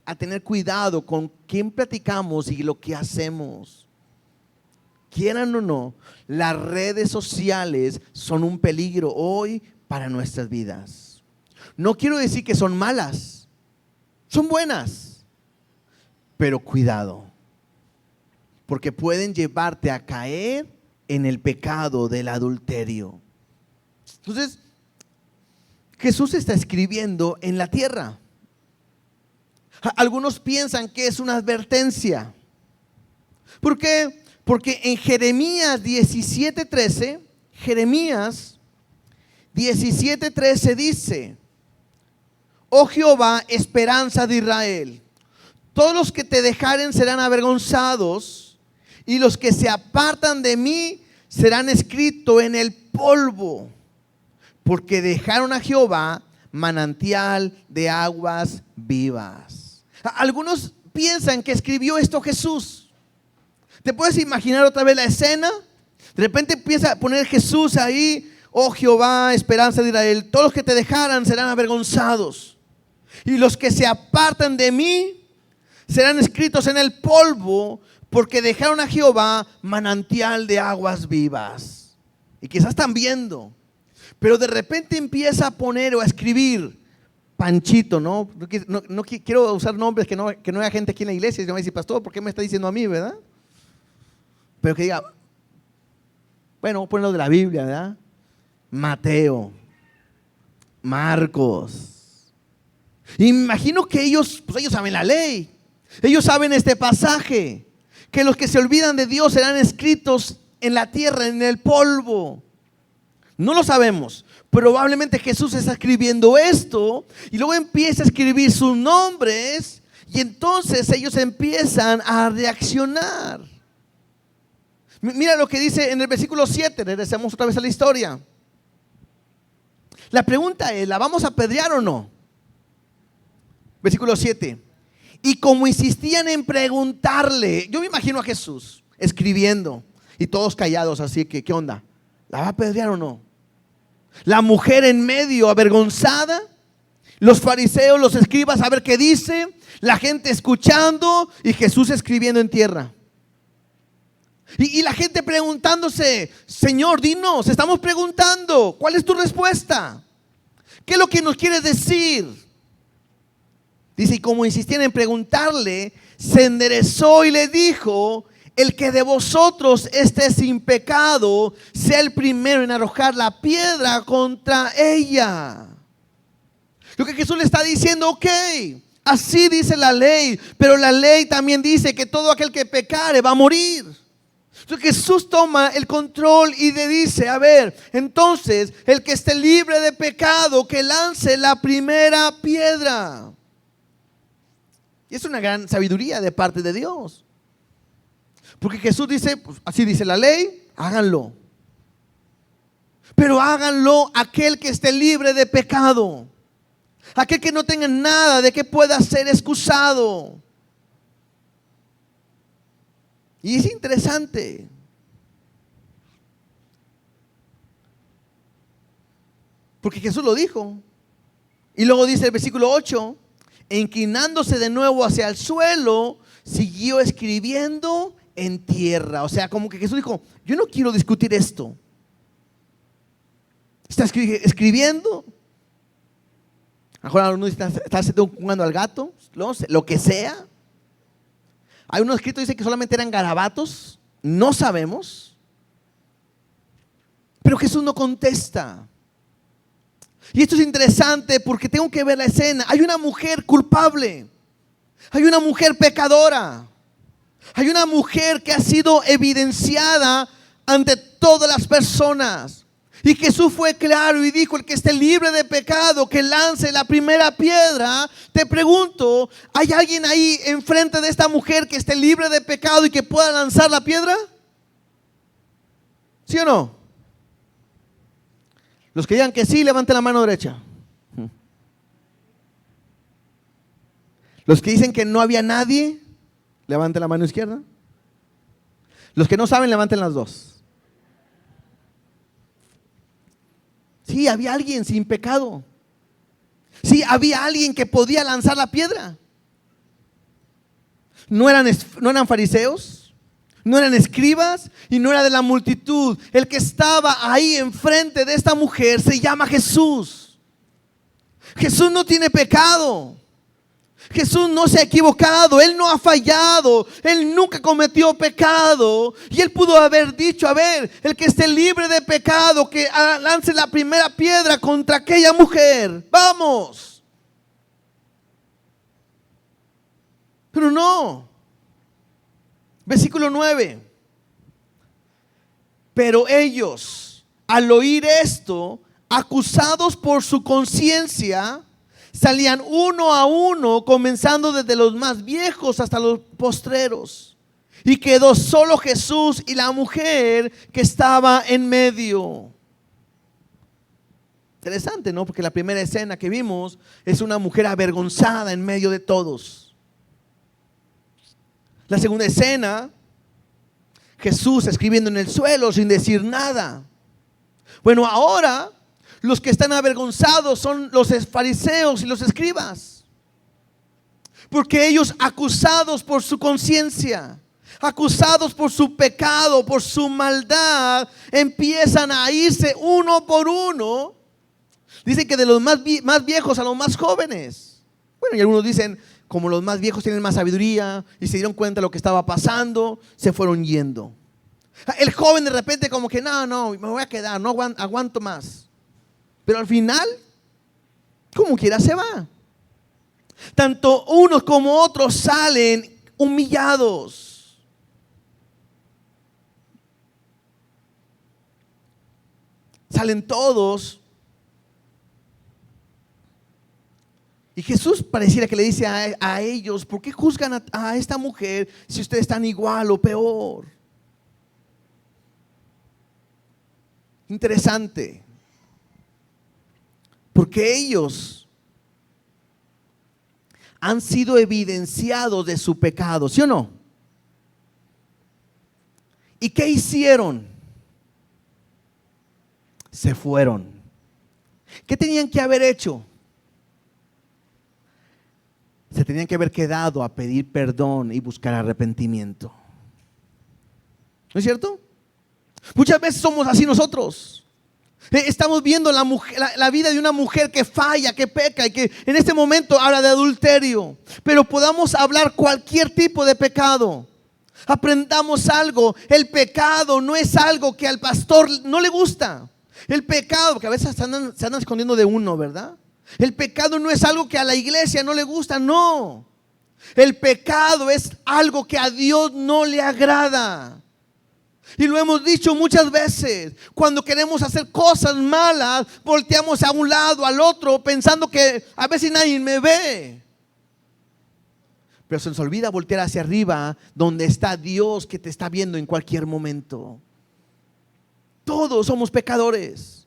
a tener cuidado con quién platicamos y lo que hacemos. quieran o no, las redes sociales son un peligro hoy para nuestras vidas. No quiero decir que son malas, son buenas, pero cuidado, porque pueden llevarte a caer en el pecado del adulterio. Entonces, Jesús está escribiendo en la tierra. Algunos piensan que es una advertencia. ¿Por qué? Porque en Jeremías 17:13 dice: oh Jehová, esperanza de Israel, todos los que te dejaren serán avergonzados, y los que se apartan de mí serán escritos en el polvo, porque dejaron a Jehová, manantial de aguas vivas. Algunos piensan que escribió esto Jesús. ¿Te puedes imaginar otra vez la escena? De repente empieza a poner Jesús ahí: oh Jehová, esperanza de Israel, todos los que te dejaran serán avergonzados, y los que se apartan de mí serán escritos en el polvo, porque dejaron a Jehová, manantial de aguas vivas. Y quizás están viendo, pero de repente empieza a poner o a escribir Panchito, ¿no? No quiero usar nombres que no haya gente aquí en la iglesia y me va a decir: pastor, ¿por qué me está diciendo a mí, verdad? Pero que diga, bueno, ponlo de la Biblia, ¿verdad? Mateo, Marcos. Y me imagino que ellos saben la ley. Ellos saben este pasaje, que los que se olvidan de Dios serán escritos en la tierra, en el polvo. No lo sabemos. Probablemente Jesús está escribiendo esto y luego empieza a escribir sus nombres, y entonces ellos empiezan a reaccionar. Mira lo que dice en el versículo 7. Regresamos otra vez a la historia. La pregunta es: ¿la vamos a apedrear o no? Versículo 7. Y como insistían en preguntarle, yo me imagino a Jesús escribiendo y todos callados, así que, ¿qué onda? ¿La va a apedrear o no? La mujer en medio, avergonzada, los fariseos, los escribas, a ver qué dice, la gente escuchando y Jesús escribiendo en tierra. Y la gente preguntándose: Señor, dinos, estamos preguntando, ¿cuál es tu respuesta? ¿Qué es lo que nos quieres decir? Dice: y como insistían en preguntarle, se enderezó y le dijo: el que de vosotros esté sin pecado, sea el primero en arrojar la piedra contra ella. Lo que Jesús le está diciendo: ok, así dice la ley, pero la ley también dice que todo aquel que pecare va a morir. Entonces Jesús toma el control y le dice: a ver, entonces el que esté libre de pecado, que lance la primera piedra. Y es una gran sabiduría de parte de Dios, porque Jesús dice: pues, así dice la ley, háganlo. Pero háganlo aquel que esté libre de pecado, aquel que no tenga nada de que pueda ser excusado. Y es interesante, porque Jesús lo dijo. Y luego dice el versículo 8: e inclinándose de nuevo hacia el suelo, siguió escribiendo en tierra. O sea, como que Jesús dijo: yo no quiero discutir esto. Está escribiendo. Ahora uno está jugando al gato, lo que sea. Hay unos escritos que dicen que solamente eran garabatos, no sabemos. Pero Jesús no contesta. Y esto es interesante porque tengo que ver la escena. Hay una mujer culpable, hay una mujer pecadora, hay una mujer que ha sido evidenciada ante todas las personas. Y Jesús fue claro y dijo: el que esté libre de pecado, que lance la primera piedra. Te pregunto, ¿hay alguien ahí enfrente de esta mujer que esté libre de pecado y que pueda lanzar la piedra? ¿Sí o no? Los que digan que sí, levanten la mano derecha. Los que dicen que no había nadie, levanten la mano izquierda. Los que no saben, levanten las dos. Sí, había alguien sin pecado. Sí, había alguien que podía lanzar la piedra. No eran fariseos, No eran escribas y no era de la multitud. El que estaba ahí enfrente de esta mujer se llama Jesús. Jesús no tiene pecado. Jesús no se ha equivocado, Él no ha fallado, Él nunca cometió pecado. Y Él pudo haber dicho, a ver, el que esté libre de pecado, que lance la primera piedra contra aquella mujer. Vamos. Pero no. Versículo 9. Pero ellos, al oír esto, acusados por su conciencia, salían uno a uno, comenzando desde los más viejos hasta los postreros. Y quedó solo Jesús y la mujer que estaba en medio. Interesante, ¿no? Porque la primera escena que vimos es una mujer avergonzada en medio de todos. La segunda escena, Jesús escribiendo en el suelo sin decir nada. Bueno, ahora los que están avergonzados son los fariseos y los escribas, porque ellos, acusados por su conciencia, acusados por su pecado, por su maldad, empiezan a irse uno por uno. Dicen que de los más viejos a los más jóvenes. Bueno, y algunos dicen, como los más viejos tienen más sabiduría y se dieron cuenta de lo que estaba pasando, se fueron yendo. El joven de repente como que no, me voy a quedar, no aguanto más. Pero al final, como quiera se va. Tanto unos como otros salen humillados. Salen todos. Y Jesús pareciera que le dice a ellos, ¿por qué juzgan a esta mujer si ustedes están igual o peor? Interesante. Porque ellos han sido evidenciados de su pecado, ¿sí o no? ¿Y qué hicieron? Se fueron. ¿Qué tenían que haber hecho? Se tenían que haber quedado a pedir perdón y buscar arrepentimiento. ¿No es cierto? Muchas veces somos así nosotros. Estamos viendo la vida de una mujer que falla, que peca y que en este momento habla de adulterio. Pero podamos hablar cualquier tipo de pecado. Aprendamos algo. El pecado no es algo que al pastor no le gusta. El pecado, que a veces se andan escondiendo de uno, ¿verdad? El pecado no es algo que a la iglesia no le gusta, no. El pecado es algo que a Dios no le agrada. Y lo hemos dicho muchas veces, cuando queremos hacer cosas malas, volteamos a un lado, al otro, pensando que a veces nadie me ve. Pero se nos olvida voltear hacia arriba, donde está Dios que te está viendo en cualquier momento. Todos somos pecadores.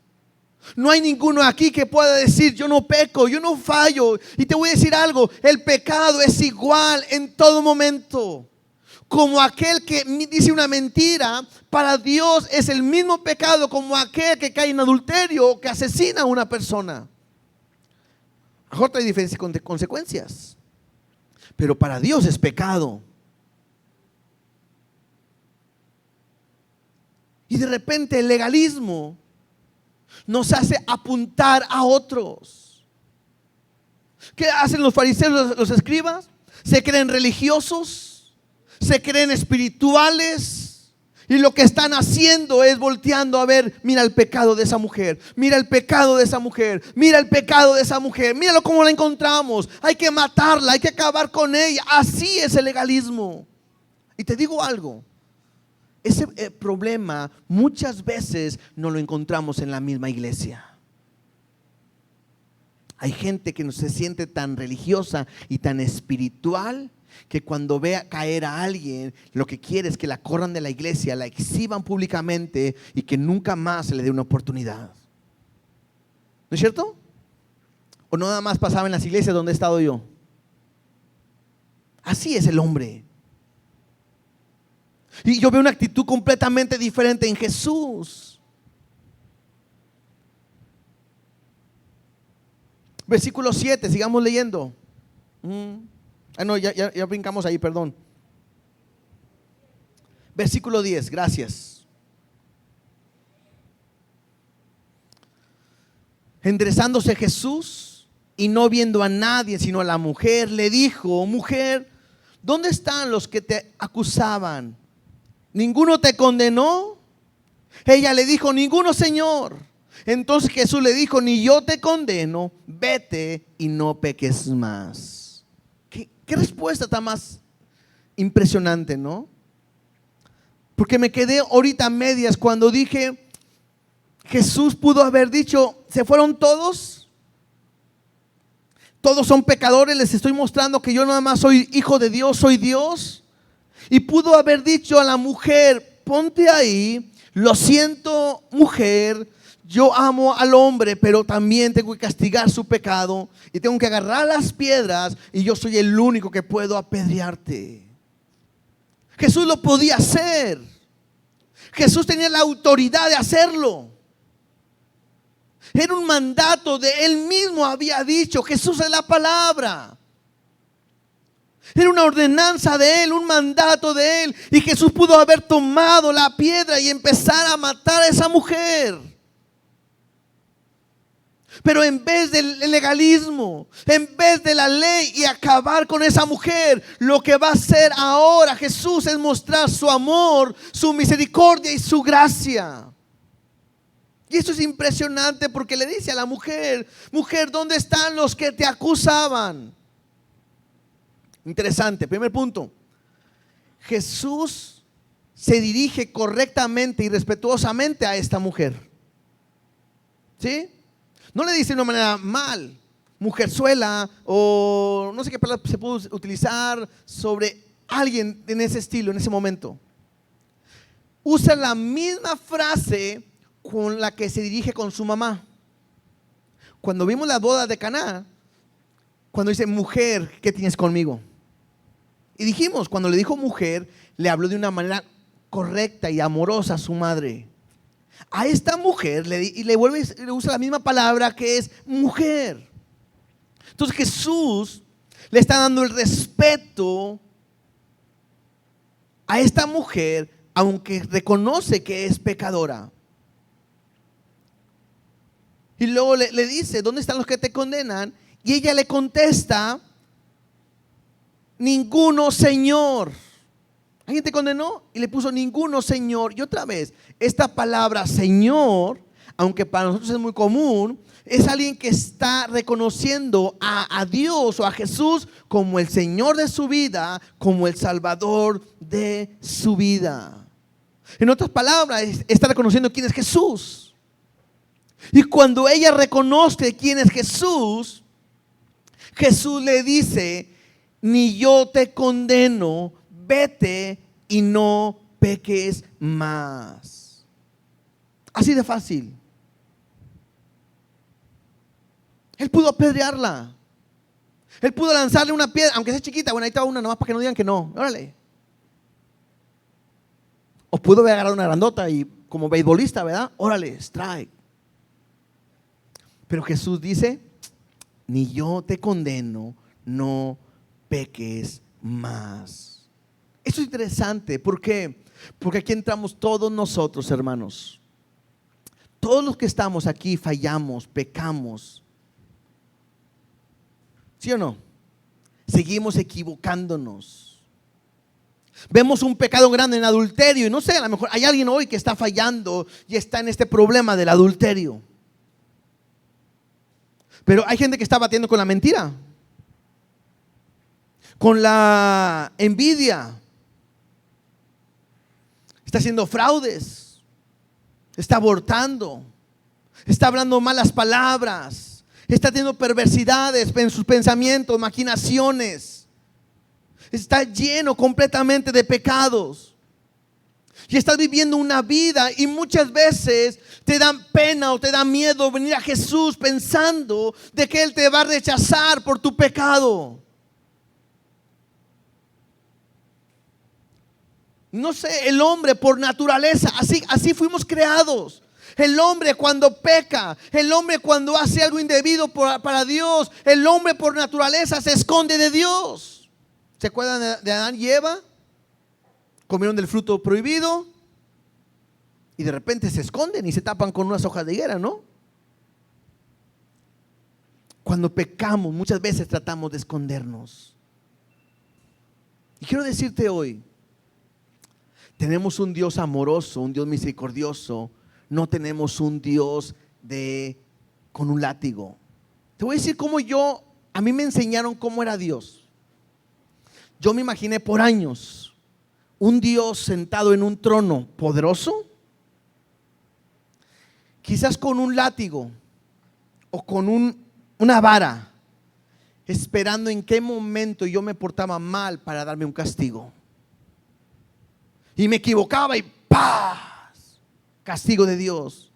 No hay ninguno aquí que pueda decir, yo no peco, yo no fallo. Y te voy a decir algo, el pecado es igual en todo momento. Como aquel que dice una mentira, para Dios es el mismo pecado como aquel que cae en adulterio o que asesina a una persona. Mejor trae diferentes consecuencias, pero para Dios es pecado. Y de repente el legalismo nos hace apuntar a otros. ¿Qué hacen los fariseos, los escribas? Se creen religiosos, se creen espirituales, y lo que están haciendo es volteando a ver, mira el pecado de esa mujer, mira el pecado de esa mujer, mira el pecado de esa mujer, míralo cómo la encontramos, hay que matarla, hay que acabar con ella. Así es el legalismo. Y te digo algo, ese problema muchas veces no lo encontramos en la misma iglesia. Hay gente que no se siente tan religiosa y tan espiritual que cuando vea caer a alguien, lo que quiere es que la corran de la iglesia, la exhiban públicamente y que nunca más se le dé una oportunidad. ¿No es cierto? ¿O no nada más pasaba en las iglesias donde he estado yo? Así es el hombre. Y yo veo una actitud completamente diferente en Jesús. Versículo 7, sigamos leyendo. No, ya brincamos ahí, perdón. Versículo 10, gracias. Enderezándose Jesús y no viendo a nadie sino a la mujer, le dijo: mujer, ¿dónde están los que te acusaban? ¿Ninguno te condenó? Ella le dijo: ninguno, Señor. Entonces Jesús le dijo: ni yo te condeno, vete y no peques más. ¿Qué respuesta tan más impresionante, no? Porque me quedé ahorita a medias cuando dije, Jesús pudo haber dicho: ¿se fueron todos? Todos son pecadores, les estoy mostrando que yo nada más soy hijo de Dios, soy Dios. Y pudo haber dicho a la mujer: ponte ahí, lo siento, mujer, yo amo al hombre, pero también tengo que castigar su pecado y tengo que agarrar las piedras y yo soy el único que puedo apedrearte. Jesús lo podía hacer. Jesús tenía la autoridad de hacerlo. Era un mandato de él mismo, había dicho. Jesús es la palabra. Era una ordenanza de él, un mandato de él. Y Jesús pudo haber tomado la piedra y empezar a matar a esa mujer. Pero en vez del legalismo, en vez de la ley y acabar con esa mujer, lo que va a hacer ahora Jesús es mostrar su amor, su misericordia y su gracia. Y esto es impresionante porque le dice a la mujer: mujer, ¿dónde están los que te acusaban? Interesante, primer punto. Jesús se dirige correctamente y respetuosamente a esta mujer. ¿Sí? No le dice de una manera mal, mujerzuela, o no sé qué palabra se puede utilizar sobre alguien en ese estilo, en ese momento. Usa la misma frase con la que se dirige con su mamá. Cuando vimos la boda de Caná, cuando dice: mujer, ¿qué tienes conmigo? Y dijimos, cuando le dijo mujer, le habló de una manera correcta y amorosa a su madre. A esta mujer le usa la misma palabra, que es mujer. Entonces Jesús le está dando el respeto a esta mujer, aunque reconoce que es pecadora. Y luego le dice: ¿dónde están los que te condenan? Y ella le contesta: ninguno, Señor. ¿Alguien te condenó? Y le puso: ninguno, Señor. Y otra vez, esta palabra Señor, aunque para nosotros es muy común, es alguien que está reconociendo a Dios o a Jesús como el Señor de su vida, como el Salvador de su vida. En otras palabras, está reconociendo quién es Jesús. Y cuando ella reconoce quién es Jesús, Jesús le dice: ni yo te condeno, vete y no peques más. Así de fácil. Él pudo apedrearla. Él pudo lanzarle una piedra, aunque sea chiquita. Bueno, ahí está una nomás para que no digan que no. Órale. O pudo haber agarrado una grandota y como beisbolista, ¿verdad? Órale, strike. Pero Jesús dice: ni yo te condeno, no peques más. Esto es interesante. ¿Por qué? Porque aquí entramos todos nosotros, hermanos. Todos los que estamos aquí fallamos, pecamos. ¿Sí o no? Seguimos equivocándonos. Vemos un pecado grande en adulterio y no sé, a lo mejor hay alguien hoy que está fallando y está en este problema del adulterio. Pero hay gente que está batiendo con la mentira, con la envidia, está haciendo fraudes, está abortando, está hablando malas palabras, está teniendo perversidades en sus pensamientos, maquinaciones, está lleno completamente de pecados. Y estás viviendo una vida y muchas veces te dan pena o te da miedo venir a Jesús pensando de que Él te va a rechazar por tu pecado. No sé, el hombre por naturaleza, así fuimos creados. El hombre cuando peca, el hombre cuando hace algo indebido para Dios, el hombre por naturaleza se esconde de Dios. ¿Se acuerdan de Adán y Eva? comieron del fruto prohibido y de repente se esconden y se tapan con unas hojas de higuera, ¿no? Cuando pecamos, muchas veces tratamos de escondernos. Y quiero decirte hoy, tenemos un Dios amoroso, un Dios misericordioso. No tenemos un Dios con un látigo. Te voy a decir cómo a mí me enseñaron cómo era Dios. Yo me imaginé por años un Dios sentado en un trono poderoso, quizás con un látigo o con una vara, esperando en qué momento yo me portaba mal para darme un castigo. Y me equivocaba y ¡paz! Castigo de Dios.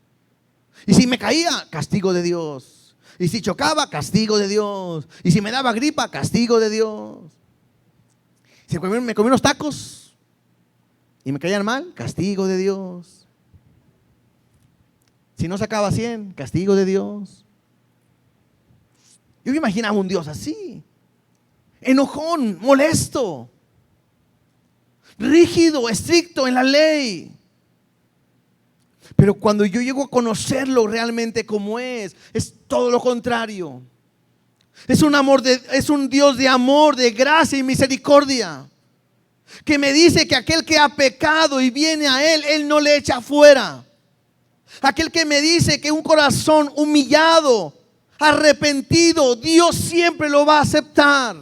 Y si me caía, castigo de Dios. Y si chocaba, castigo de Dios. Y si me daba gripa, castigo de Dios. Si me comí unos tacos y me caían mal, castigo de Dios. Si no sacaba 100, castigo de Dios. Yo me imaginaba un Dios así, enojón, molesto, rígido, estricto en la ley. Pero cuando yo llego a conocerlo realmente como es todo lo contrario. Es un Dios de amor, de gracia y misericordia, que me dice que aquel que ha pecado y viene a Él no le echa fuera. Aquel que me dice que un corazón humillado, arrepentido, Dios siempre lo va a aceptar.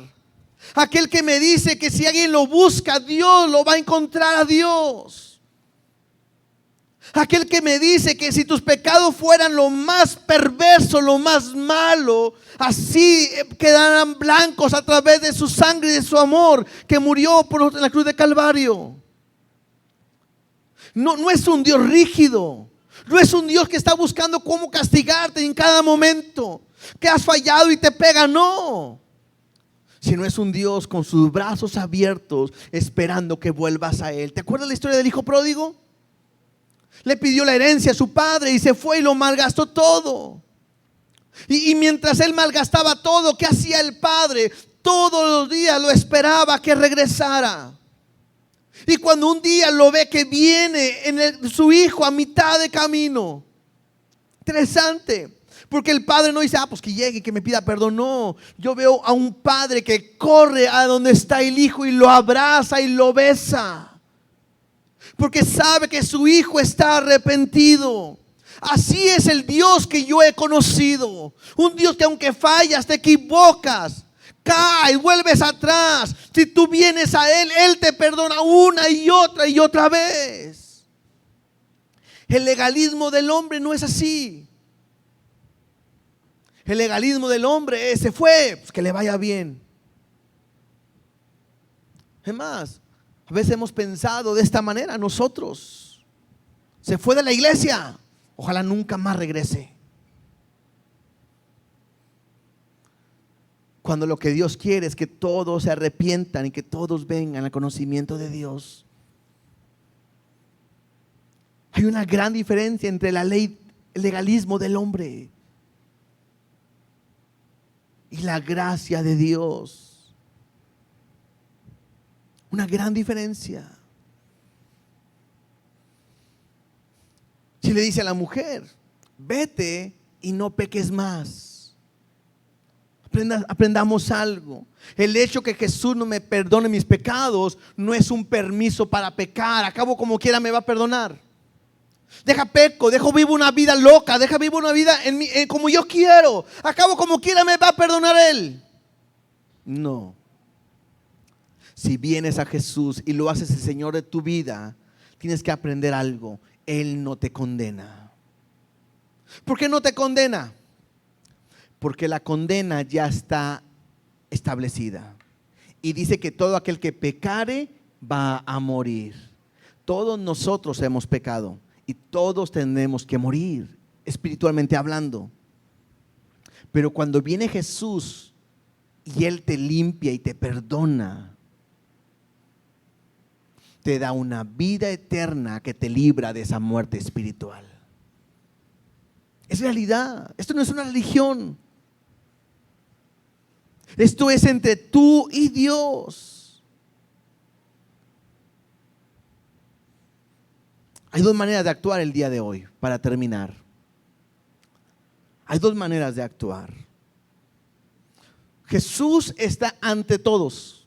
Aquel que me dice que si alguien lo busca, Dios lo va a encontrar a Dios. Aquel que me dice que si tus pecados fueran lo más perverso, lo más malo, así quedarán blancos a través de su sangre y de su amor que murió en la cruz de Calvario. No es un Dios rígido. No es un Dios que está buscando cómo castigarte en cada momento, que has fallado y te pega, no. Sino es un Dios con sus brazos abiertos esperando que vuelvas a Él. ¿Te acuerdas la historia del hijo pródigo? Le pidió la herencia a su padre y se fue y lo malgastó todo. Y mientras él malgastaba todo, ¿qué hacía el padre? Todos los días lo esperaba que regresara. Y cuando un día lo ve que viene su hijo a mitad de camino, interesante, porque el padre no dice, pues que llegue y que me pida perdón. No, yo veo a un padre que corre a donde está el hijo y lo abraza y lo besa, porque sabe que su hijo está arrepentido. Así es el Dios que yo he conocido. Un Dios que aunque fallas, te equivocas, caes, vuelves atrás, si tú vienes a Él, Él te perdona una y otra vez. El legalismo del hombre no es así. El legalismo del hombre se fue, pues que le vaya bien. Es más, a veces hemos pensado de esta manera nosotros. Se fue de la iglesia, ojalá nunca más regrese. Cuando lo que Dios quiere es que todos se arrepientan y que todos vengan al conocimiento de Dios. Hay una gran diferencia entre la ley, el legalismo del hombre y la gracia de Dios. Una gran diferencia. Si le dice a la mujer, vete y no peques más. Aprendamos algo. El hecho que Jesús no me perdone mis pecados no es un permiso para pecar. Acabo como quiera me va a perdonar. Deja peco, dejo vivo una vida loca, deja vivo una vida como yo quiero. Acabo como quiera me va a perdonar Él. No. Si vienes a Jesús y lo haces el Señor de tu vida, tienes que aprender algo. Él no te condena. ¿Por qué no te condena? Porque la condena ya está establecida. Y dice que todo aquel que pecare va a morir. Todos nosotros hemos pecado y todos tenemos que morir, espiritualmente hablando. Pero cuando viene Jesús y Él te limpia y te perdona, te da una vida eterna que te libra de esa muerte espiritual. Es realidad. Esto no es una religión. Esto es entre tú y Dios. Hay dos maneras de actuar el día de hoy, para terminar. Hay dos maneras de actuar. Jesús está ante todos.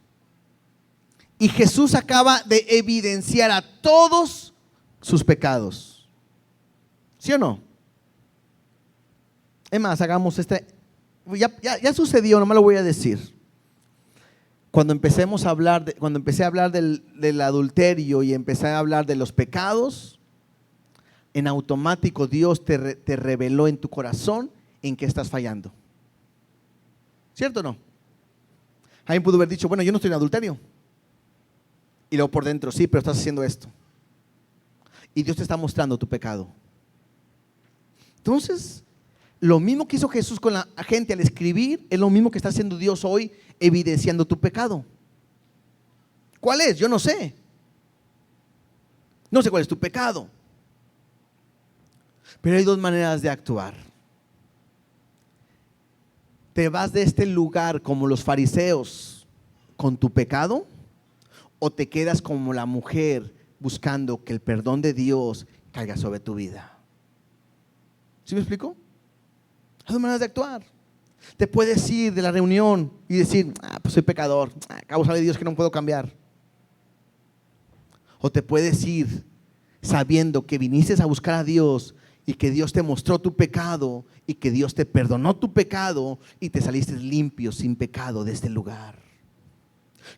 Y Jesús acaba de evidenciar a todos sus pecados. ¿Sí o no? Es más, hagamos ya sucedió, no me lo voy a decir. Cuando empecé a hablar del adulterio y empecé a hablar de los pecados, en automático Dios te reveló en tu corazón en qué estás fallando. ¿Cierto o no? Alguien pudo haber dicho, bueno, yo no estoy en adulterio. Y luego por dentro, sí, pero estás haciendo esto. Y Dios te está mostrando tu pecado. Entonces, lo mismo que hizo Jesús con la gente al escribir, es lo mismo que está haciendo Dios hoy, evidenciando tu pecado. ¿Cuál es? Yo no sé. No sé cuál es tu pecado. Pero hay dos maneras de actuar. ¿Te vas de este lugar como los fariseos con tu pecado? ¿O te quedas como la mujer buscando que el perdón de Dios caiga sobre tu vida? ¿Sí me explico? Hay dos maneras de actuar. Te puedes ir de la reunión y decir, pues soy pecador, a causa de Dios que no puedo cambiar. O te puedes ir sabiendo que viniste a buscar a Dios y que Dios te mostró tu pecado y que Dios te perdonó tu pecado y te saliste limpio, sin pecado de este lugar.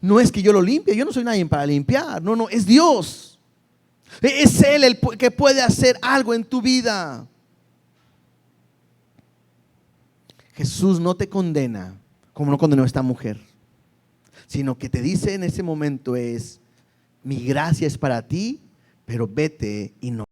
No es que yo lo limpie, yo no soy nadie para limpiar, no, es Dios. Es Él el que puede hacer algo en tu vida. Jesús no te condena como no condenó a esta mujer, sino que te dice en ese momento mi gracia es para ti, pero vete y no